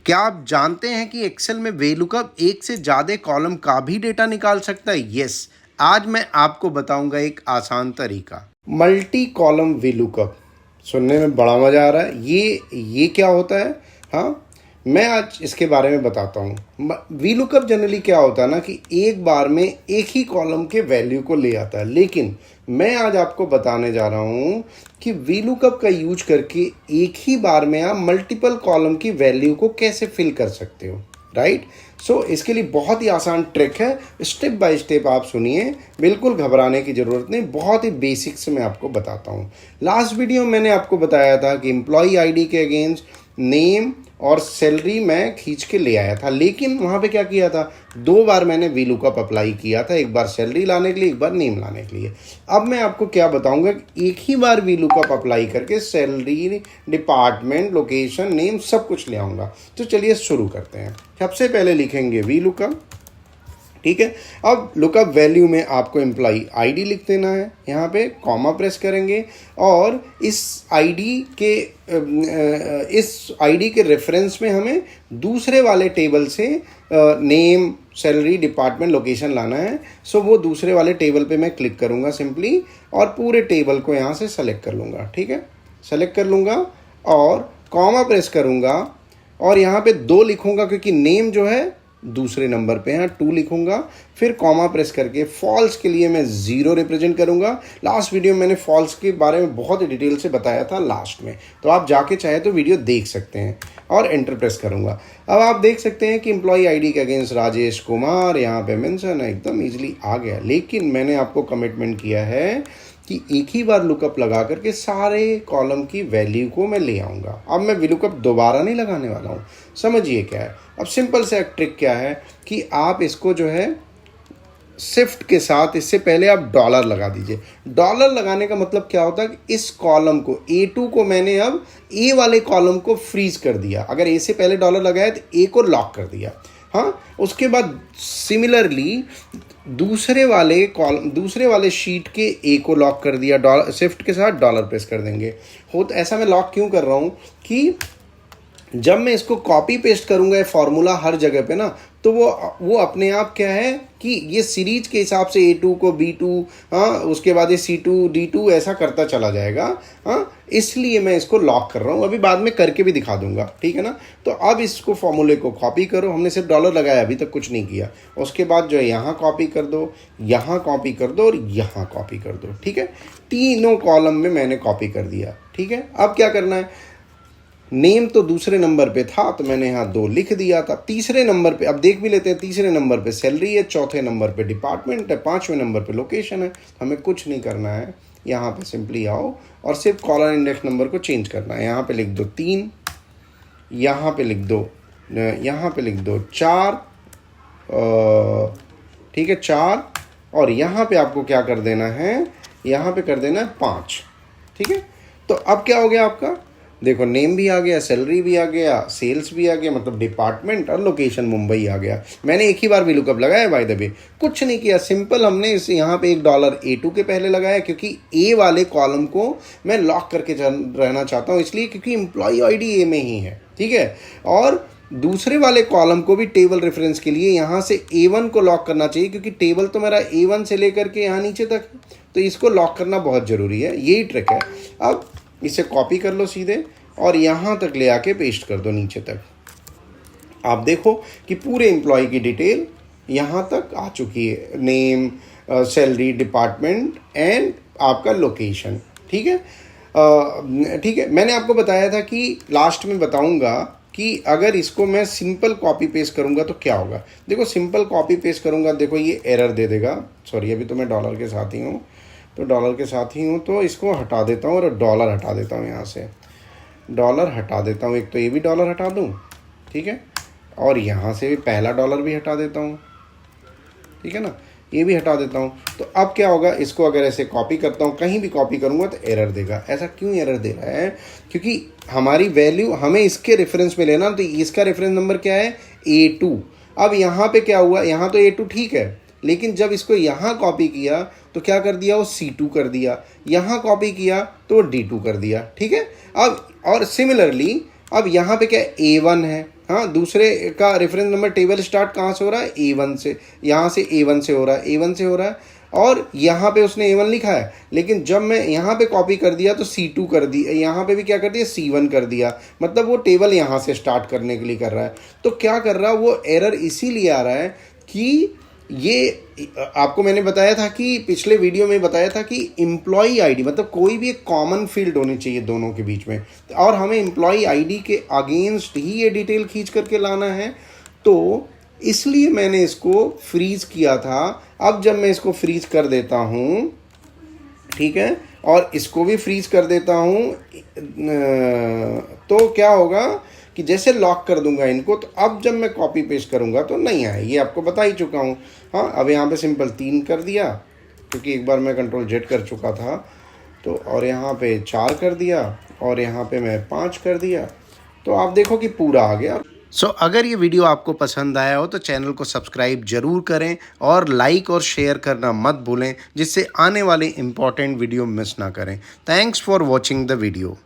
क्या आप जानते हैं कि एक्सेल में VLOOKUP एक से ज़्यादा कॉलम का भी डेटा निकाल सकता है? यस, आज मैं आपको बताऊंगा एक आसान तरीका, मल्टी कॉलम VLOOKUP। सुनने में बड़ा मज़ा आ रहा है। ये क्या होता है? हाँ, मैं आज इसके बारे में बताता हूँ। VLOOKUP जनरली क्या होता है ना कि एक बार में एक ही कॉलम के वैल्यू को ले आता है, लेकिन मैं आज आपको बताने जा रहा हूँ कि VLOOKUP का यूज करके एक ही बार में आप मल्टीपल कॉलम की वैल्यू को कैसे फिल कर सकते हो, राइट। सो इसके लिए बहुत ही आसान ट्रिक है, स्टेप बाय स्टेप आप सुनिए, बिल्कुल घबराने की ज़रूरत नहीं, बहुत ही बेसिक से मैं आपको बताता हूँ। लास्ट वीडियो मैंने आपको बताया था कि एम्प्लॉई आईडी के अगेंस्ट नेम और सैलरी मैं खींच के ले आया था, लेकिन वहाँ पे क्या किया था, दो बार मैंने VLOOKUP अप्लाई किया था, एक बार सैलरी लाने के लिए, एक बार नेम लाने के लिए। अब मैं आपको क्या बताऊंगा कि एक ही बार VLOOKUP अप्लाई करके सैलरी, डिपार्टमेंट, लोकेशन, नेम सब कुछ ले आऊँगा। तो चलिए शुरू करते हैं। सबसे पहले लिखेंगे VLOOKUP, ठीक है। अब लुकअप वैल्यू में आपको एम्प्लॉई आईडी लिख देना है, यहाँ पे कॉमा प्रेस करेंगे और इस आईडी के रेफरेंस में हमें दूसरे वाले टेबल से नेम, सैलरी, डिपार्टमेंट, लोकेशन लाना है। सो वो दूसरे वाले टेबल पे मैं क्लिक करूँगा सिंपली और पूरे टेबल को यहाँ से सेलेक्ट कर लूँगा, ठीक है। सेलेक्ट कर लूँगा और कॉमा प्रेस करूँगा और यहाँ पे 2 लिखूँगा क्योंकि नेम जो है दूसरे नंबर पे है, 2 लिखूंगा, फिर कॉमा प्रेस करके फॉल्स के लिए मैं 0 रिप्रेजेंट करूंगा। लास्ट वीडियो में मैंने फॉल्स के बारे में बहुत ही डिटेल से बताया था लास्ट में, तो आप जाके चाहे तो वीडियो देख सकते हैं। और एंटर प्रेस करूंगा। अब आप देख सकते हैं कि एम्प्लॉई आईडी के अगेंस्ट राजेश कुमार यहाँ पे मेंशन है, एकदम इजीली आ गया। लेकिन मैंने आपको कमिटमेंट किया है कि एक ही बार लुकअप लगा करके सारे कॉलम की वैल्यू को मैं ले आऊँगा। अब मैं VLOOKUP दोबारा नहीं लगाने वाला हूँ। समझिए क्या है। अब सिंपल से एक ट्रिक क्या है कि आप इसको जो है शिफ्ट के साथ, इससे पहले आप डॉलर लगा दीजिए। डॉलर लगाने का मतलब क्या होता है कि इस कॉलम को A2 को मैंने अब A वाले कॉलम को फ्रीज कर दिया। अगर A से पहले डॉलर लगाया तो A को लॉक कर दिया। हाँ, उसके बाद सिमिलरली दूसरे वाले शीट के A को लॉक कर दिया, डॉलर शिफ्ट के साथ डॉलर प्रेस कर देंगे। तो ऐसा मैं लॉक क्यों कर रहा हूँ कि जब मैं इसको कॉपी पेस्ट करूंगा ये फॉर्मूला हर जगह पे ना, तो वो अपने आप क्या है कि ये सीरीज के हिसाब से A2 को B2, हाँ, उसके बाद ये C2 D2 ऐसा करता चला जाएगा। हाँ, इसलिए मैं इसको लॉक कर रहा हूँ। अभी बाद में करके भी दिखा दूंगा, ठीक है ना। तो अब इसको फॉर्मूले को कॉपी करो। हमने सिर्फ डॉलर लगाया, अभी तक कुछ नहीं किया। उसके बाद जो है यहाँ कॉपी कर दो, यहाँ कॉपी कर दो और यहाँ कॉपी कर दो, ठीक है। तीनों कॉलम में मैंने कॉपी कर दिया, ठीक है। अब क्या करना है, नेम तो दूसरे नंबर पे था तो मैंने यहाँ 2 लिख दिया था। तीसरे नंबर पे अब देख भी लेते हैं, तीसरे नंबर पे सैलरी है, चौथे नंबर पे डिपार्टमेंट है, 5वें नंबर पे लोकेशन है। हमें कुछ नहीं करना है, यहाँ पे सिंपली आओ और सिर्फ कॉलम इंडेक्स नंबर को चेंज करना है। यहाँ पे लिख दो 3, यहाँ पे लिख दो 4, ठीक है 4, और यहाँ पे आपको क्या कर देना है, यहाँ पे कर देना है 5, ठीक है। तो अब क्या हो गया आपका, देखो नेम भी आ गया, सैलरी भी आ गया, सेल्स भी आ गया, मतलब डिपार्टमेंट, और लोकेशन मुंबई आ गया। मैंने एक ही बार VLOOKUP लगाया बाय द वे, कुछ नहीं किया। सिंपल हमने इस यहाँ पे $1 A2 के पहले लगाया क्योंकि A वाले कॉलम को मैं लॉक करके रहना चाहता हूँ, इसलिए क्योंकि एम्प्लॉई आईडी A में ही है, ठीक है। और दूसरे वाले कॉलम को भी टेबल रेफरेंस के लिए यहाँ से A1 को लॉक करना चाहिए क्योंकि टेबल तो मेरा A1 से लेकर के यहाँ नीचे तक, तो इसको लॉक करना बहुत ज़रूरी है। यही ट्रिक है। अब इसे कॉपी कर लो सीधे और यहाँ तक ले आके पेस्ट कर दो नीचे तक। आप देखो कि पूरे एम्प्लॉय की डिटेल यहाँ तक आ चुकी है, नेम, सैलरी, डिपार्टमेंट एंड आपका लोकेशन, ठीक है। ठीक है, मैंने आपको बताया था कि लास्ट में बताऊंगा कि अगर इसको मैं सिंपल कॉपी पेस्ट करूंगा तो क्या होगा। देखो सिंपल कॉपी पेस्ट करूंगा, देखो ये एरर दे देगा। सॉरी, अभी तो मैं डॉलर के साथ ही हूँ, तो इसको हटा देता हूँ और डॉलर हटा देता हूँ। यहाँ से डॉलर हटा देता हूँ, एक तो ये भी डॉलर हटा दूँ, ठीक है, और यहाँ से भी पहला डॉलर भी हटा देता हूँ, ठीक है ना, ये भी हटा देता हूँ। तो अब क्या होगा, इसको अगर ऐसे कॉपी करता हूँ, कहीं भी कॉपी करूँगा तो एरर देगा। ऐसा क्यों एरर दे रहा है, क्योंकि हमारी वैल्यू हमें इसके रेफरेंस में लेना, तो इसका रेफरेंस नंबर क्या है, A2। अब यहाँ पे क्या हुआ, यहाँ तो A2 ठीक है, लेकिन जब इसको यहाँ कॉपी किया तो क्या कर दिया, वो C2 कर दिया, यहाँ कॉपी किया तो D2 कर दिया, ठीक है। अब और सिमिलरली अब यहाँ पे क्या A1 है, हाँ, दूसरे का रेफरेंस नंबर टेबल स्टार्ट कहाँ से हो रहा है, A1 से, यहाँ से A1 से हो रहा है, A1 से हो रहा है, और यहाँ पे उसने A1 लिखा है, लेकिन जब मैं यहाँ पे कॉपी कर दिया तो C2 कर दी, यहाँ पे भी क्या कर दिया, C1 कर दिया, मतलब वो टेबल यहाँ से स्टार्ट करने के लिए कर रहा है। तो क्या कर रहा है वो, एरर इसीलिए आ रहा है कि ये आपको मैंने बताया था कि पिछले वीडियो में बताया था कि एम्प्लॉई आईडी, मतलब कोई भी एक कॉमन फील्ड होनी चाहिए दोनों के बीच में, और हमें एम्प्लॉई आईडी के अगेंस्ट ही ये डिटेल खींच करके लाना है। तो इसलिए मैंने इसको फ्रीज किया था। अब जब मैं इसको फ्रीज कर देता हूँ, ठीक है, और इसको भी फ्रीज कर देता हूँ, तो क्या होगा कि जैसे लॉक कर दूंगा इनको, तो अब जब मैं कॉपी पेस्ट करूंगा तो नहीं आए, ये आपको बता ही चुका हूँ। हाँ, अब यहाँ पे सिंपल 3 कर दिया, क्योंकि एक बार मैं कंट्रोल Z कर चुका था, तो और यहाँ पे 4 कर दिया, और यहाँ पे मैं 5 कर दिया, तो आप देखो कि पूरा आ गया। अगर ये वीडियो आपको पसंद आया हो तो चैनल को सब्सक्राइब जरूर करें, और लाइक और शेयर करना मत भूलें, जिससे आने वाले इंपॉर्टेंट वीडियो मिस ना करें। Thanks for watching the video.